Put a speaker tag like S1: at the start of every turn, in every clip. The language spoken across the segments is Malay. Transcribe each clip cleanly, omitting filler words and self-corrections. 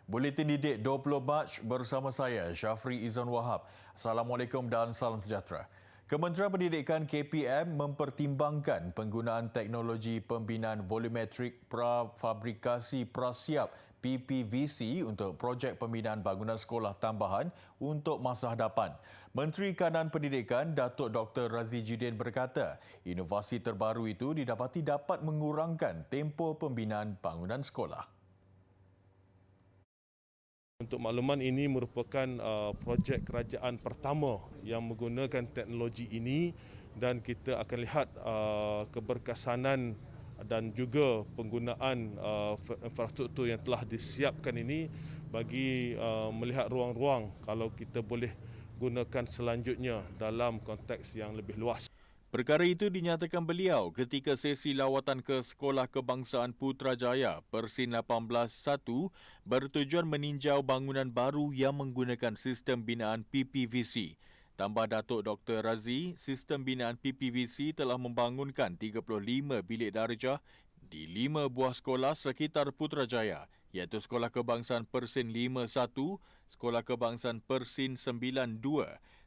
S1: Buletin Didik 20 Mac bersama saya, Syafri Izan Wahab. Assalamualaikum dan salam sejahtera. Kementerian Pendidikan KPM mempertimbangkan penggunaan teknologi pembinaan volumetrik prafabrikasi prasiap PPVC untuk projek pembinaan bangunan sekolah tambahan untuk masa hadapan. Menteri Kanan Pendidikan Datuk Dr. Razi Jidin berkata, inovasi terbaru itu didapati dapat mengurangkan tempoh pembinaan bangunan sekolah.
S2: Untuk makluman, ini merupakan projek kerajaan pertama yang menggunakan teknologi ini dan kita akan lihat keberkesanan dan juga penggunaan infrastruktur yang telah disiapkan ini bagi melihat ruang-ruang kalau kita boleh gunakan selanjutnya dalam konteks yang lebih luas.
S1: Perkara itu dinyatakan beliau ketika sesi lawatan ke Sekolah Kebangsaan Putrajaya Persin 18-1 bertujuan meninjau bangunan baru yang menggunakan sistem binaan PPVC. Tambah Datuk Dr. Razi, sistem binaan PPVC telah membangunkan 35 bilik darjah di 5 buah sekolah sekitar Putrajaya, iaitu Sekolah Kebangsaan Persin 5-1, Sekolah Kebangsaan Persin 9-2,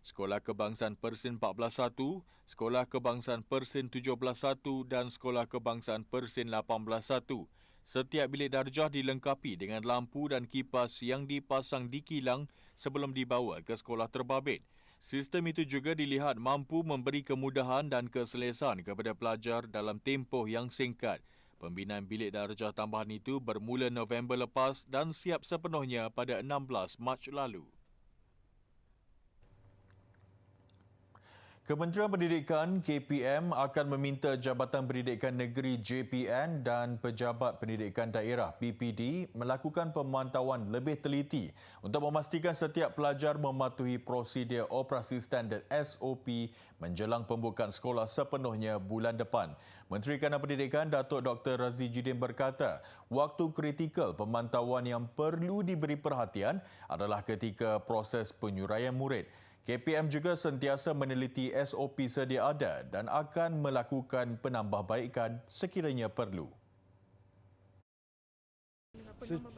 S1: Sekolah Kebangsaan Persin 14-1, Sekolah Kebangsaan Persin 17-1 dan Sekolah Kebangsaan Persin 18-1. Setiap bilik darjah dilengkapi dengan lampu dan kipas yang dipasang di kilang sebelum dibawa ke sekolah terbabit. Sistem itu juga dilihat mampu memberi kemudahan dan keselesaan kepada pelajar dalam tempoh yang singkat. Pembinaan bilik darjah tambahan itu bermula November lepas dan siap sepenuhnya pada 16 Mac lalu. Kementerian Pendidikan KPM akan meminta Jabatan Pendidikan Negeri JPN dan Pejabat Pendidikan Daerah PPD melakukan pemantauan lebih teliti untuk memastikan setiap pelajar mematuhi prosedur operasi standard SOP menjelang pembukaan sekolah sepenuhnya bulan depan. Menteri Kanan Pendidikan Datuk Dr. Razi Jidin berkata, waktu kritikal pemantauan yang perlu diberi perhatian adalah ketika proses penyuraian murid. KPM juga sentiasa meneliti SOP sedia ada dan akan melakukan penambahbaikan sekiranya perlu.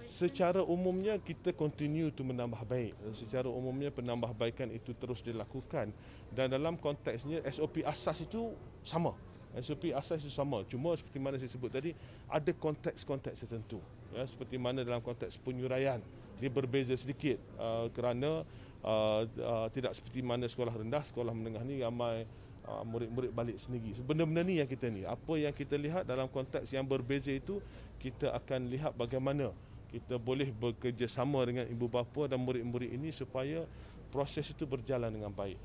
S2: Secara umumnya kita continue to menambah baik. Secara umumnya penambahbaikan itu terus dilakukan dan dalam konteksnya SOP asas itu sama. SOP asas itu sama. Cuma seperti mana saya sebut tadi, ada konteks-konteks tertentu. Ya, seperti mana dalam konteks penyuraian dia berbeza sedikit kerana tidak seperti mana sekolah rendah, sekolah menengah ni ramai murid-murid balik sendiri. So, benda-benda ni yang kita ni. Apa yang kita lihat dalam konteks yang berbeza itu, kita akan lihat bagaimana kita boleh bekerjasama dengan ibu bapa dan murid-murid ini supaya proses itu berjalan dengan baik.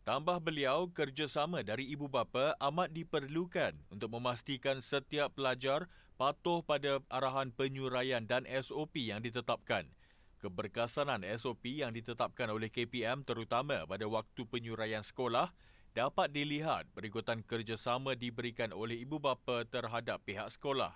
S1: Tambah beliau, kerjasama dari ibu bapa amat diperlukan untuk memastikan setiap pelajar patuh pada arahan penyuraian dan SOP yang ditetapkan. Keberkesanan SOP yang ditetapkan oleh KPM terutama pada waktu penyuraian sekolah dapat dilihat berikutan kerjasama diberikan oleh ibu bapa terhadap pihak sekolah.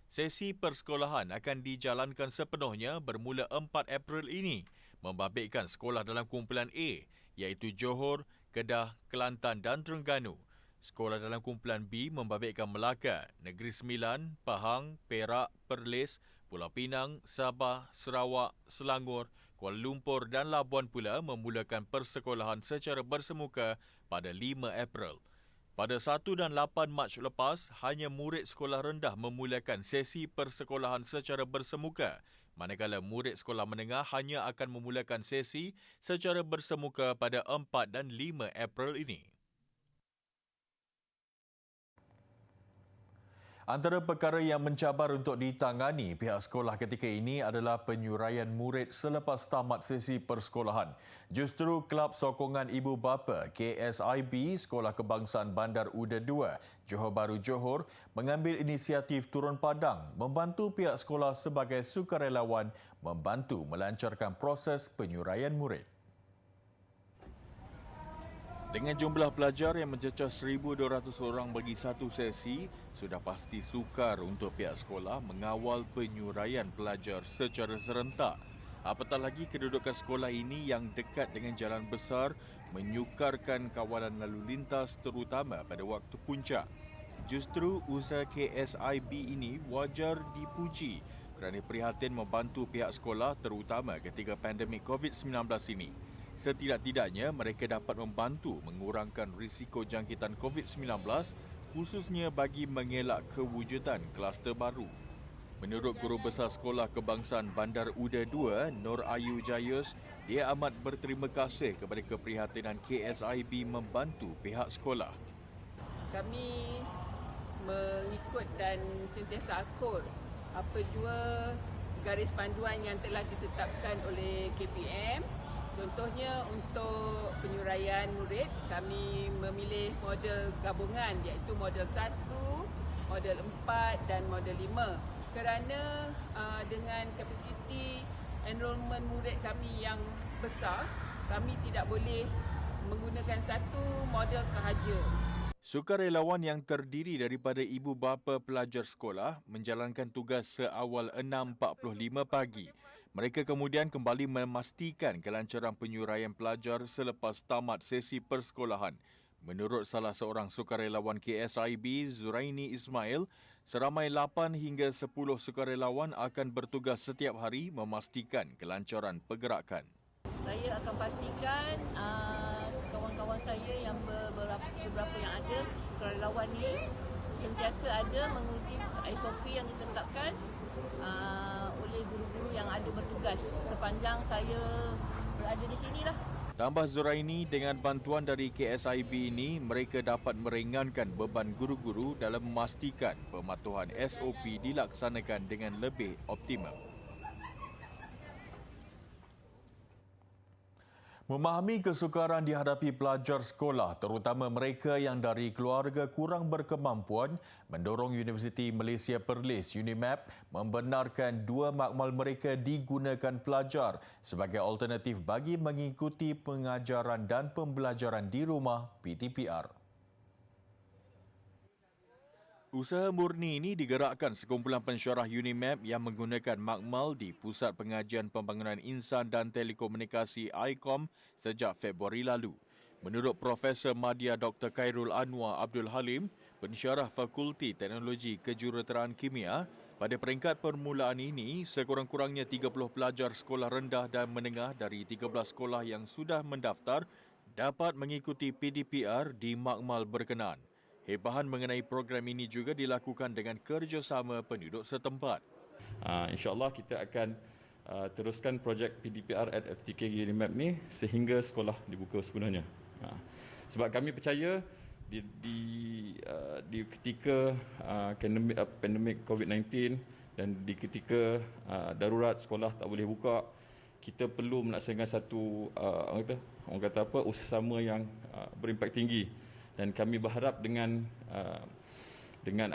S1: Sesi persekolahan akan dijalankan sepenuhnya bermula 4 April ini, membabitkan sekolah dalam kumpulan A iaitu Johor, Kedah, Kelantan dan Terengganu. Sekolah dalam kumpulan B membabitkan Melaka, Negeri Sembilan, Pahang, Perak, Perlis, Pulau Pinang, Sabah, Sarawak, Selangor, Kuala Lumpur dan Labuan pula memulakan persekolahan secara bersemuka pada 5 April. Pada 1 dan 8 Mac lepas, hanya murid sekolah rendah memulakan sesi persekolahan secara bersemuka, manakala murid sekolah menengah hanya akan memulakan sesi secara bersemuka pada 4 dan 5 April ini. Antara perkara yang mencabar untuk ditangani pihak sekolah ketika ini adalah penyuraian murid selepas tamat sesi persekolahan. Justru Kelab Sokongan Ibu Bapa KSIB Sekolah Kebangsaan Bandar Uda 2 Johor Bahru Johor mengambil inisiatif turun padang membantu pihak sekolah sebagai sukarelawan membantu melancarkan proses penyuraian murid. Dengan jumlah pelajar yang mencecah 1,200 orang bagi satu sesi, sudah pasti sukar untuk pihak sekolah mengawal penyuraian pelajar secara serentak. Apatah lagi kedudukan sekolah ini yang dekat dengan jalan besar menyukarkan kawalan lalu lintas terutama pada waktu puncak. Justru usaha KSIB ini wajar dipuji kerana prihatin membantu pihak sekolah terutama ketika pandemik COVID-19 ini. Setidak-tidaknya mereka dapat membantu mengurangkan risiko jangkitan COVID-19 khususnya bagi mengelak kewujudan kluster baru. Menurut Guru Besar Sekolah Kebangsaan Bandar Uda 2, Nur Ayu Jayus, dia amat berterima kasih kepada keprihatinan KSIB membantu pihak sekolah.
S3: Kami mengikut dan sentiasa akur apa jua garis panduan yang telah ditetapkan oleh KPM. Contohnya untuk penyuraian murid, kami memilih model gabungan iaitu model 1, model 4 dan model 5. Kerana dengan kapasiti enrolment murid kami yang besar, kami tidak boleh menggunakan satu model sahaja.
S1: Sukarelawan yang terdiri daripada ibu bapa pelajar sekolah menjalankan tugas seawal 6.45 pagi. Mereka kemudian kembali memastikan kelancaran penyuraian pelajar selepas tamat sesi persekolahan. Menurut salah seorang sukarelawan KSIB, Zuraini Ismail, seramai 8 hingga 10 sukarelawan akan bertugas setiap hari memastikan kelancaran pergerakan.
S4: Saya akan pastikan kawan-kawan saya yang beberapa yang ada, sukarelawan ni sentiasa ada mengikuti SOP yang ditetapkan oleh guru-guru yang ada bertugas sepanjang saya berada di sinilah.
S1: Tambah Zuraini, dengan bantuan dari KSIB ini, mereka dapat meringankan beban guru-guru dalam memastikan pematuhan SOP dilaksanakan dengan lebih optimum. Memahami kesukaran dihadapi pelajar sekolah, terutama mereka yang dari keluarga kurang berkemampuan, mendorong Universiti Malaysia Perlis UNIMAP membenarkan 2 makmal mereka digunakan pelajar sebagai alternatif bagi mengikuti pengajaran dan pembelajaran di rumah PTPR. Usaha murni ini digerakkan sekumpulan pensyarah UNIMAP yang menggunakan makmal di Pusat Pengajian Pembangunan Insan dan Telekomunikasi ICOM sejak Februari lalu. Menurut Profesor Madya Dr. Khairul Anwar Abdul Halim, pensyarah Fakulti Teknologi Kejuruteraan Kimia, pada peringkat permulaan ini, sekurang-kurangnya 30 pelajar sekolah rendah dan menengah dari 13 sekolah yang sudah mendaftar dapat mengikuti PDPR di makmal berkenaan. Hebahan mengenai program ini juga dilakukan dengan kerjasama penduduk setempat.
S5: InsyaAllah kita akan teruskan projek PDPR at FTK UNIMAP ni sehingga sekolah dibuka sebenarnya. Sebab kami percaya di ketika pandemik COVID-19 dan di ketika darurat sekolah tak boleh buka, kita perlu melaksanakan satu usaha sama yang berimpak tinggi. Dan kami berharap dengan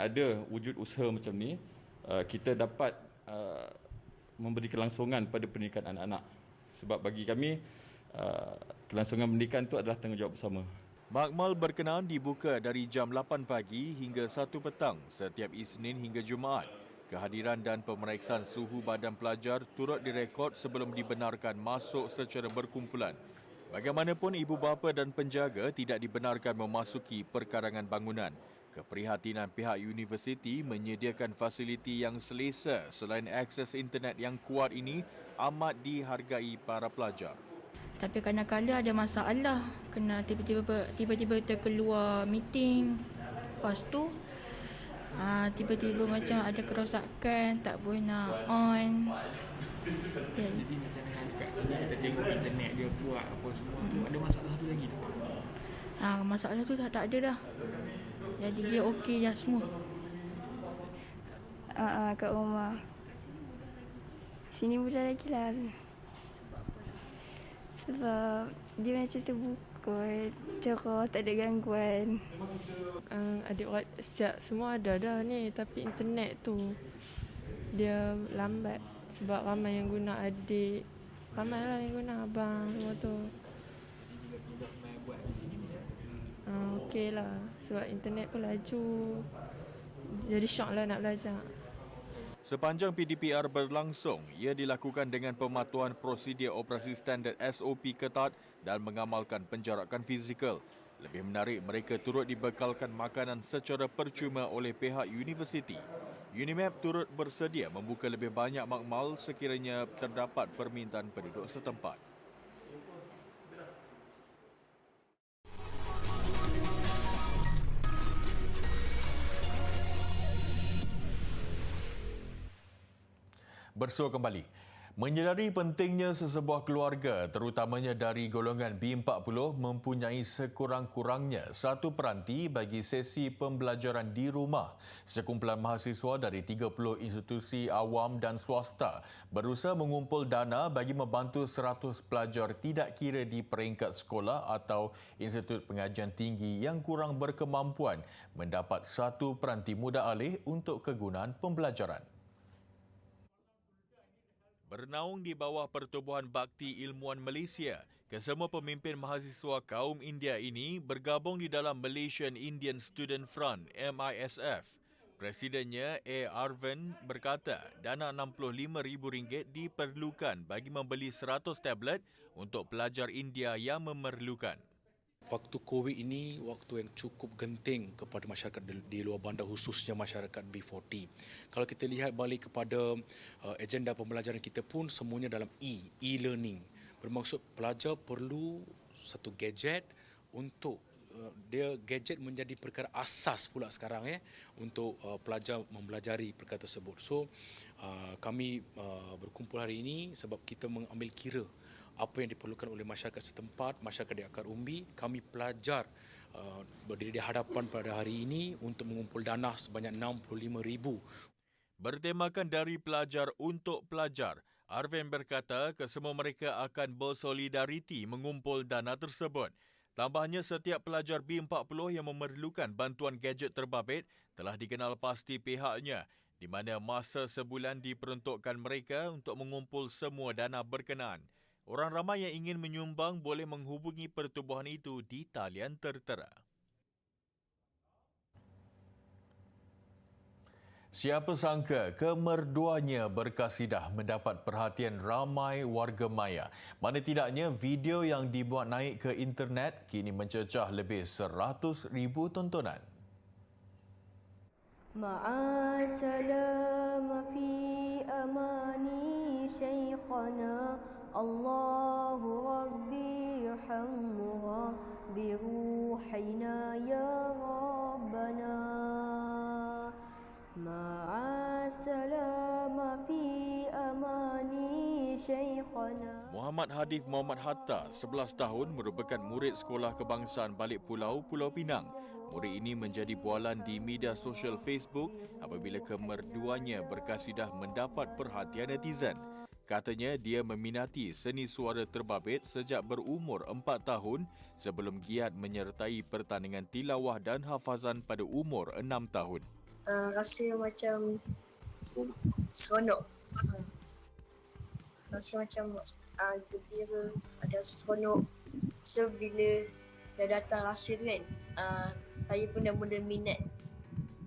S5: ada wujud usaha macam ni, kita dapat memberi kelangsungan pada pendidikan anak-anak. Sebab bagi kami, kelangsungan pendidikan itu adalah tanggungjawab bersama.
S1: Makmal berkenaan dibuka dari jam 8 pagi hingga 1 petang setiap Isnin hingga Jumaat. Kehadiran dan pemeriksaan suhu badan pelajar turut direkod sebelum dibenarkan masuk secara berkumpulan. Bagaimanapun, ibu bapa dan penjaga tidak dibenarkan memasuki perkarangan bangunan. Keprihatinan pihak universiti menyediakan fasiliti yang selesa selain akses internet yang kuat ini amat dihargai para pelajar.
S6: Tapi kadang-kadang ada masalah, kena tiba-tiba terkeluar meeting. Lepas tu tiba-tiba macam ada kerosakan, tak boleh nak on.
S7: Jadi macam kat sini ada tengok internet dia kuat apa semua tu, ada masalah tu lagi tak?
S6: Masalah tu tak ada dah. Jadi dia okey dah, smooth.
S8: Kat rumah. Sini mudah lagi lah. Sebab dia macam terbuka, cerah, tak ada gangguan.
S9: Adik semua ada dah ni, tapi internet tu dia lambat. Sebab ramai yang guna adik, ramai lah yang guna abang semua tu. Okey lah, sebab internet pun laju. Jadi syok lah nak belajar.
S1: Sepanjang PDPR berlangsung, ia dilakukan dengan pematuhan prosedur operasi standard SOP ketat dan mengamalkan penjarakan fizikal. Lebih menarik, mereka turut dibekalkan makanan secara percuma oleh pihak universiti. UNIMEP turut bersedia membuka lebih banyak makmal sekiranya terdapat permintaan penduduk setempat. Bersua kembali. Menyedari pentingnya sesebuah keluarga, terutamanya dari golongan B40, mempunyai sekurang-kurangnya satu peranti bagi sesi pembelajaran di rumah. Sekumpulan mahasiswa dari 30 institusi awam dan swasta berusaha mengumpul dana bagi membantu 100 pelajar tidak kira di peringkat sekolah atau institut pengajian tinggi yang kurang berkemampuan mendapat satu peranti mudah alih untuk kegunaan pembelajaran. Bernaung di bawah Pertubuhan Bakti Ilmuwan Malaysia, kesemua pemimpin mahasiswa kaum India ini bergabung di dalam Malaysian Indian Student Front MISF. Presidennya A. Arvind berkata dana RM65,000 diperlukan bagi membeli 100 tablet untuk pelajar India yang memerlukan.
S10: Waktu COVID ini waktu yang cukup genting kepada masyarakat di luar bandar, khususnya masyarakat B40. Kalau kita lihat balik kepada agenda pembelajaran kita pun semuanya dalam e-learning. Bermaksud pelajar perlu satu gadget untuk gadget menjadi perkara asas pula sekarang untuk pelajar mempelajari perkara tersebut. So kami berkumpul hari ini sebab kita mengambil kira apa yang diperlukan oleh masyarakat setempat, masyarakat di akar umbi. Kami pelajar berdiri di hadapan pada hari ini untuk mengumpul dana sebanyak RM65,000.
S1: Bertemakan dari pelajar untuk pelajar, Arvind berkata kesemua mereka akan bersolidariti mengumpul dana tersebut. Tambahnya, setiap pelajar B40 yang memerlukan bantuan gadget terbabit telah dikenal pasti pihaknya, di mana masa sebulan diperuntukkan mereka untuk mengumpul semua dana berkenaan. Orang ramai yang ingin menyumbang boleh menghubungi pertubuhan itu di talian tertera. Siapa sangka kemerduanya berkasidah mendapat perhatian ramai warga maya. Mana tidaknya video yang dibuat naik ke internet kini mencecah lebih 100,000 tontonan.
S11: Ma'asalama fi amani shaykhana Allahu Rabbi yuhammuha biruhina ya Rabbana. Ma'asalama fi amani shaykhana.
S1: Muhammad Hadif Muhammad Hatta, 11 tahun, merupakan murid Sekolah Kebangsaan Balik Pulau, Pulau Pinang. Murid ini menjadi bualan di media sosial Facebook apabila kemerduannya berkasidah mendapat perhatian netizen. Katanya dia meminati seni suara terbabit sejak berumur 4 tahun sebelum giat menyertai pertandingan tilawah dan hafazan pada umur 6 tahun.
S12: Rasa macam seronok. Rasa macam gembira, ada seronok. So bila dah datang rasa tu kan, saya pun dah mula minat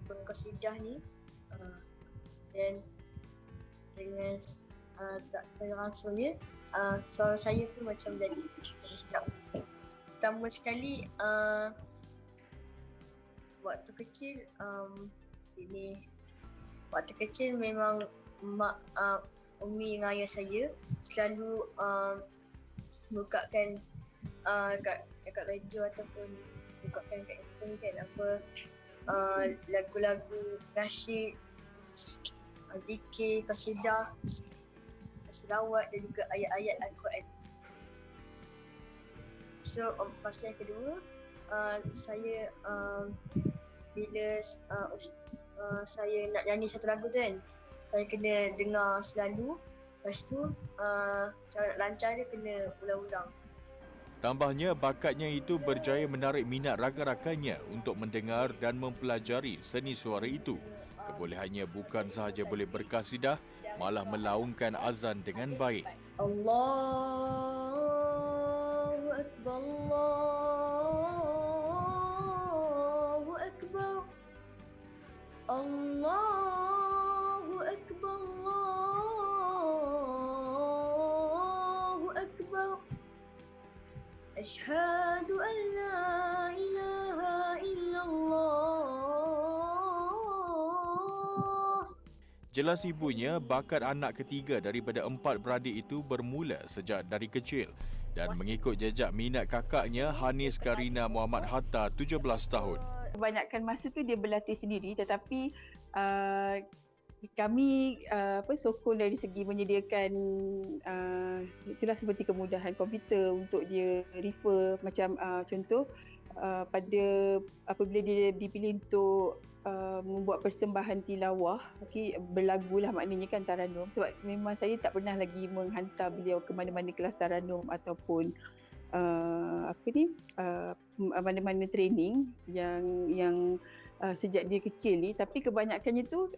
S12: berkasidah ni. Dan dengan tak secara langsungnya, suara saya tu macam jadi sedap. Pertama sekali, waktu kecil, waktu kecil memang mak, umi dengan ayah saya selalu bukakan kat radio ataupun bukakan kat handphone kan apa lagu-lagu nasyid, zikir, kasidah, selawat dan juga ayat-ayat Al-Quran. So pasal yang kedua, saya bila saya nak nyanyi satu lagu tu kan, saya kena dengar selalu. Lepas tu cara nak lancar dia kena ulang-ulang.
S1: Tambahnya, bakatnya itu berjaya menarik minat rakan-rakannya untuk mendengar dan mempelajari seni suara itu. Kebolehannya bukan sahaja boleh berkasidah, malah melaungkan azan dengan baik.
S11: Allahu Akbar, Allahu Akbar, Allahu Akbar, Allahu Akbar. Asyhadu an la ilaha illallah.
S1: Jelas ibunya, bakat anak ketiga daripada 4 beradik itu bermula sejak dari kecil dan mengikut jejak minat kakaknya Hanis Karina Muhammad Hatta 17 tahun.
S13: Kebanyakan masa tu dia berlatih sendiri, tetapi kami sokong dari segi menyediakan itulah seperti kemudahan komputer untuk dia refer, macam contoh pada apabila dia dipilih untuk membuat persembahan tilawah, berlagu lah maknanya kan, taranum, sebab memang saya tak pernah lagi menghantar beliau ke mana-mana kelas taranum ataupun mana-mana training yang sejak dia kecil ni. Tapi kebanyakannya tu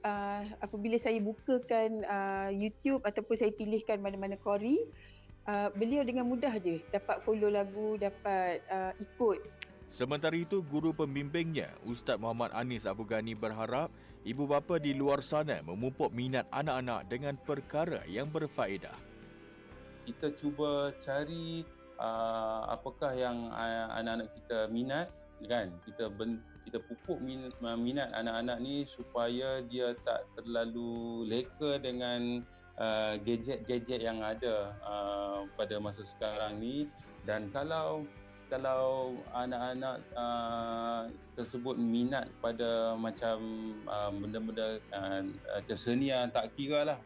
S13: apabila saya bukakan YouTube ataupun saya pilihkan mana-mana qori, beliau dengan mudah je dapat follow lagu, dapat ikut.
S1: Sementara itu, guru pembimbingnya, Ustaz Muhammad Anis Abu Ghani berharap ibu bapa di luar sana memupuk minat anak-anak dengan perkara yang berfaedah.
S14: Kita cuba cari apakah yang anak-anak kita minat, kan? Kita pupuk minat anak-anak ni supaya dia tak terlalu leka dengan gadget-gadget yang ada pada masa sekarang ni. Dan kalau anak-anak tersebut minat pada macam benda-benda kesenian, tak kira lah,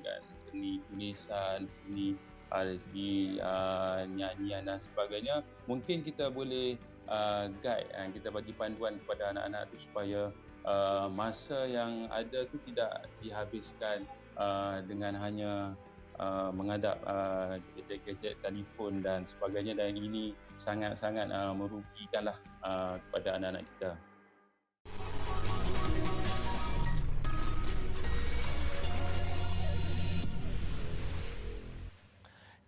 S14: kan, seni tulisan, seni dari segi nyanyian dan sebagainya, mungkin kita boleh guide, kita bagi panduan kepada anak-anak tu supaya masa yang ada tu tidak dihabiskan dengan hanya menghadap gadget-gadget telefon dan sebagainya, dan ini sangat-sangat merugikanlah kepada anak-anak kita.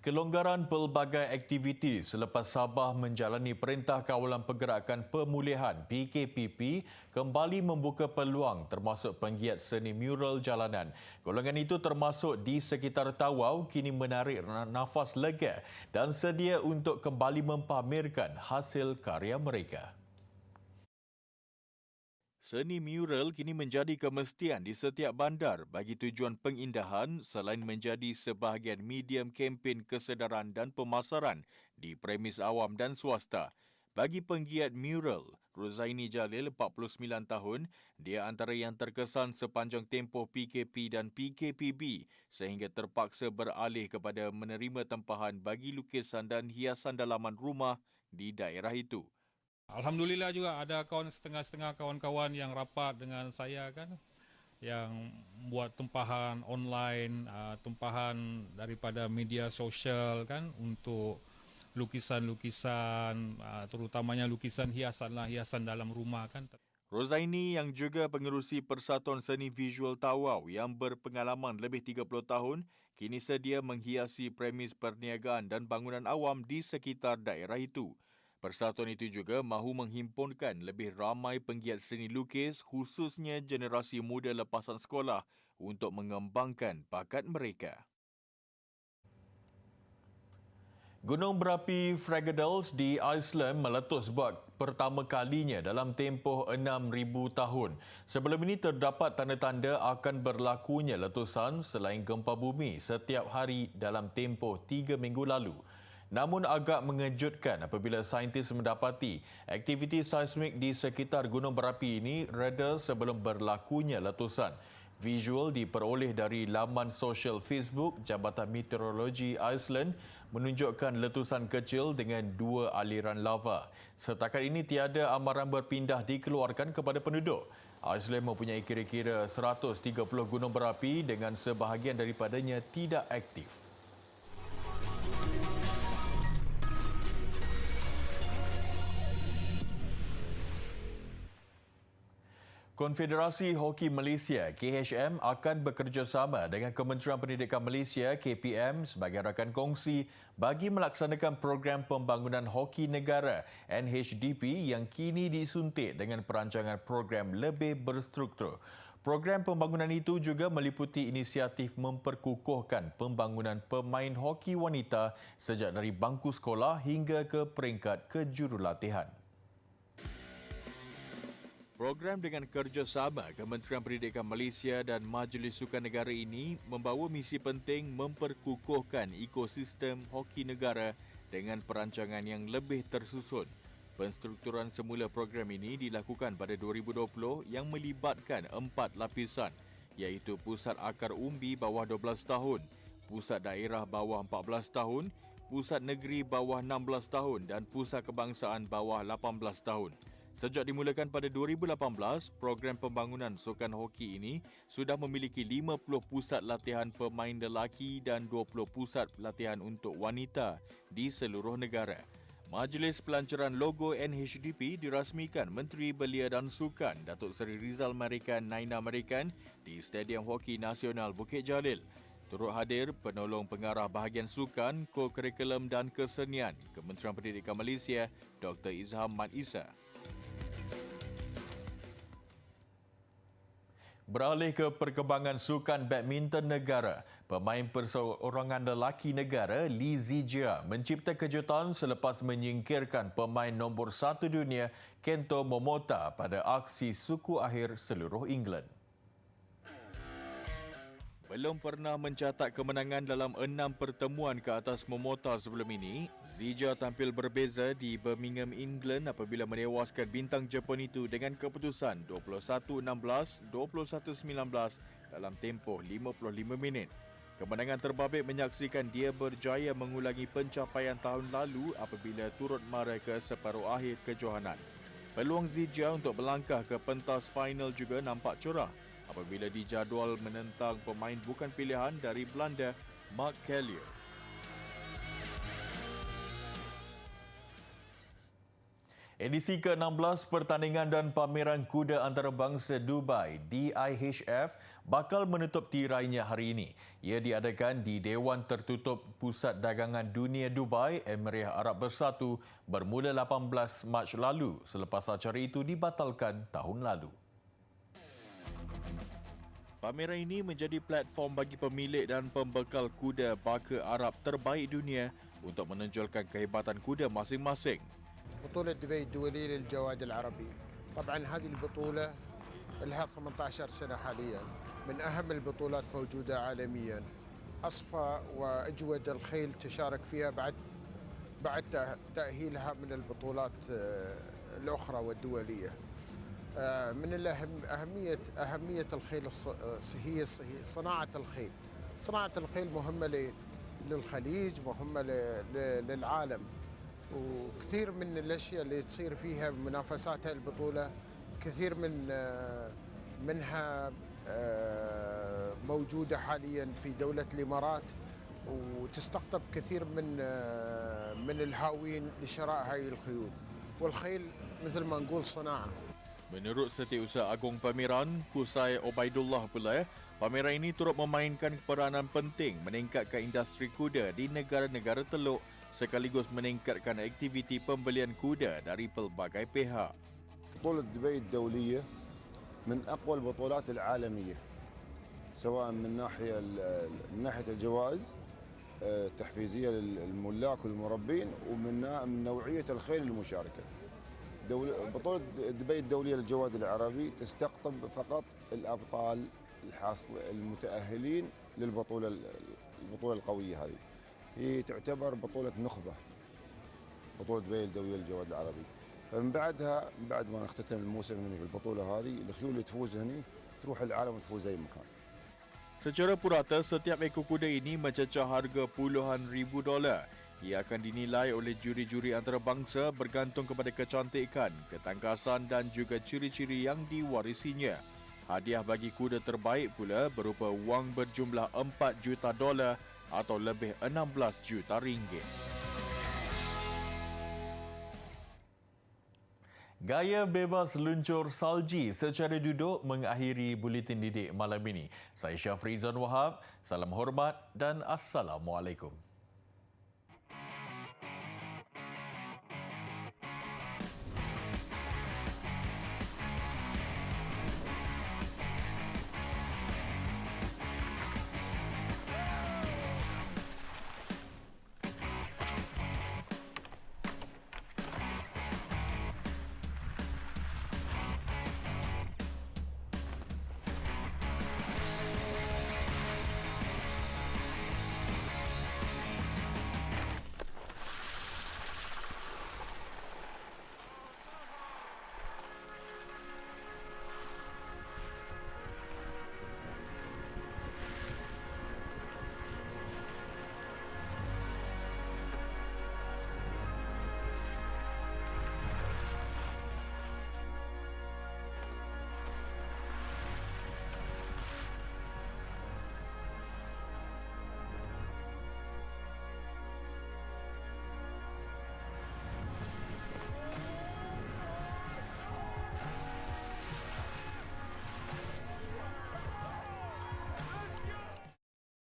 S1: Kelonggaran pelbagai aktiviti selepas Sabah menjalani Perintah Kawalan Pergerakan Pemulihan PKPP kembali membuka peluang termasuk penggiat seni mural jalanan. Golongan itu termasuk di sekitar Tawau kini menarik nafas lega dan sedia untuk kembali mempamerkan hasil karya mereka. Seni mural kini menjadi kemestian di setiap bandar bagi tujuan pengindahan selain menjadi sebahagian medium kempen kesedaran dan pemasaran di premis awam dan swasta. Bagi penggiat mural, Rozaini Jalil, 49 tahun, dia antara yang terkesan sepanjang tempoh PKP dan PKPB sehingga terpaksa beralih kepada menerima tempahan bagi lukisan dan hiasan dalaman rumah di daerah itu.
S15: Alhamdulillah juga ada setengah-setengah kawan-kawan yang rapat dengan saya kan, yang buat tempahan online, tempahan daripada media sosial kan untuk lukisan-lukisan, terutamanya lukisan hiasan dalam rumah kan.
S1: Rozaini yang juga pengerusi Persatuan Seni Visual Tawau yang berpengalaman lebih 30 tahun, kini sedia menghiasi premis perniagaan dan bangunan awam di sekitar daerah itu. Persatuan itu juga mahu menghimpunkan lebih ramai penggiat seni lukis khususnya generasi muda lepasan sekolah untuk mengembangkan bakat mereka. Gunung berapi Fagradalsberg di Iceland meletus buat pertama kalinya dalam tempoh 6,000 tahun. Sebelum ini terdapat tanda-tanda akan berlakunya letusan selain gempa bumi setiap hari dalam tempoh 3 minggu lalu. Namun agak mengejutkan apabila saintis mendapati aktiviti seismik di sekitar gunung berapi ini reda sebelum berlakunya letusan. Visual diperoleh dari laman sosial Facebook Jabatan Meteorologi Iceland menunjukkan letusan kecil dengan 2 aliran lava. Setakat ini tiada amaran berpindah dikeluarkan kepada penduduk. Iceland mempunyai kira-kira 130 gunung berapi dengan sebahagian daripadanya tidak aktif. Konfederasi Hoki Malaysia KHM akan bekerjasama dengan Kementerian Pendidikan Malaysia KPM sebagai rakan kongsi bagi melaksanakan program pembangunan hoki negara NHDP yang kini disuntik dengan perancangan program lebih berstruktur. Program pembangunan itu juga meliputi inisiatif memperkukuhkan pembangunan pemain hoki wanita sejak dari bangku sekolah hingga ke peringkat kejurulatihan. Program dengan kerjasama Kementerian Pendidikan Malaysia dan Majlis Sukan Negara ini membawa misi penting memperkukuhkan ekosistem hoki negara dengan perancangan yang lebih tersusun. Penstrukturan semula program ini dilakukan pada 2020 yang melibatkan 4 lapisan, iaitu Pusat Akar Umbi bawah 12 tahun, Pusat Daerah bawah 14 tahun, Pusat Negeri bawah 16 tahun dan Pusat Kebangsaan bawah 18 tahun. Sejak dimulakan pada 2018, program pembangunan sukan hoki ini sudah memiliki 50 pusat latihan pemain lelaki dan 20 pusat latihan untuk wanita di seluruh negara. Majlis Pelancaran Logo NHDP dirasmikan Menteri Belia dan Sukan Datuk Seri Rizal Marikan Naina Marikan di Stadium Hoki Nasional Bukit Jalil. Turut hadir penolong pengarah bahagian sukan, ko-kurikulum dan kesenian Kementerian Pendidikan Malaysia, Dr. Izham Mat Isa. Beralih ke perkembangan sukan badminton negara, pemain perseorangan lelaki negara Lee Zijia mencipta kejutan selepas menyingkirkan pemain nombor 1 dunia Kento Momota pada aksi suku akhir seluruh England. Belum pernah mencatat kemenangan dalam 6 pertemuan ke atas Momota sebelum ini, Zijia tampil berbeza di Birmingham, England apabila menewaskan bintang Jepun itu dengan keputusan 21-16, 21-19 dalam tempoh 55 minit. Kemenangan terbabit menyaksikan dia berjaya mengulangi pencapaian tahun lalu apabila turut mara ke separuh akhir kejohanan. Peluang Zijia untuk melangkah ke pentas final juga nampak cerah apabila dijadual menentang pemain bukan pilihan dari Belanda, Mark Kellier. Edisi ke-16 Pertandingan dan Pameran Kuda Antarabangsa Dubai DIHF bakal menutup tirainya hari ini. Ia diadakan di Dewan Tertutup Pusat Dagangan Dunia Dubai, Emirat Arab Bersatu bermula 18 Mac lalu selepas acara itu dibatalkan tahun lalu. Pameran ini menjadi platform bagi pemilik dan pembekal kuda baka Arab terbaik dunia untuk menonjolkan kehebatan kuda masing-masing.
S16: بطولة دبي الدولية للجواد العربي. طبعا هذه البطولة لها 18 سنة حاليا، من أهم البطولات موجودة عالميا. أصفى وأجود الخيل تشارك فيها بعد تأهيلها من البطولات الأخرى والدولية. من أهمية الخيل هي صناعة الخيل. صناعة الخيل مهمة للخليج، مهمة للعالم، وكثير من الأشياء اللي تصير فيها منافسات هاي البطولة كثير منها موجودة حاليا في دولة الإمارات، وتستقطب كثير من الهاوين لشراء هاي الخيول، والخيل مثل ما نقول صناعة.
S1: Menurut Setiausaha Agung Pameran, Kusai Obaidullah pula, pameran ini turut memainkan peranan penting meningkatkan industri kuda di negara-negara teluk sekaligus meningkatkan aktiviti pembelian kuda dari pelbagai pihak.
S17: بطولة دبي الدولية من أقوى البطولات العالمية، سواء من ناحية الجوائز التحفيزية للملاك والمربين ومن نوعية الخيل المشاركة. بطولة دبي الدولية للجواد العربي تستقطب فقط الأبطال المتأهلين للبطولة القوية هذه. هي تعتبر بطولة نخبة، بطولة دبي الدولية للجواد العربي. فمن بعدها بعد ما نختتم الموسم هنا في البطولة هذه، الخيول اللي تفوز هنا تروح العالم وتفوز أي مكان.
S1: Secara purata, setiap ekor kuda ini mencecah harga puluhan ribu dolar. Ia akan dinilai oleh juri-juri antarabangsa bergantung kepada kecantikan, ketangkasan dan juga ciri-ciri yang diwarisinya. Hadiah bagi kuda terbaik pula berupa wang berjumlah 4 juta dolar atau lebih 16 juta ringgit. Gaya bebas luncur salji secara duduk mengakhiri buletin didik malam ini. Saya Syafri Izan Wahab, salam hormat dan Assalamualaikum.